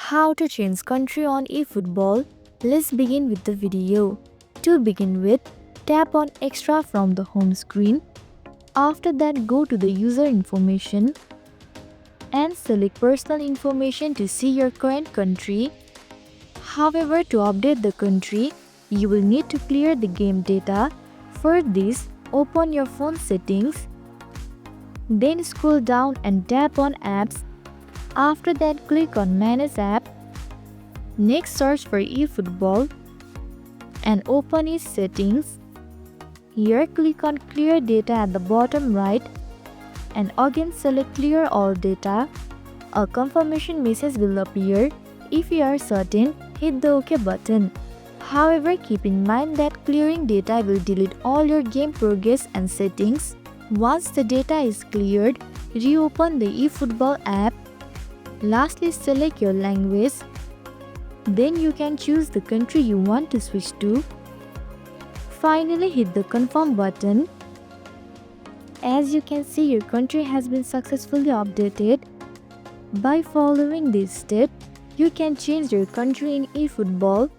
How to change country on eFootball? Let's begin with the video. To begin with, tap on Extra from the home screen. After that, go to the user information and select personal information to see your current country. However, to update the country, you will need to clear the game data. For this, open your phone settings. Then scroll down and tap on Apps. After that, click on Manage App. Next, search for eFootball and open its settings. Here, click on Clear Data at the bottom right and again select Clear All Data. A confirmation message will appear. If you are certain, hit the OK button. However, keep in mind that clearing data will delete all your game progress and settings. Once the data is cleared, reopen the eFootball app. Lastly, select your language. Then you can choose the country you want to switch to. Finally, hit the confirm button. As you can see, your country has been successfully updated. By following this step, you can change your country in eFootball.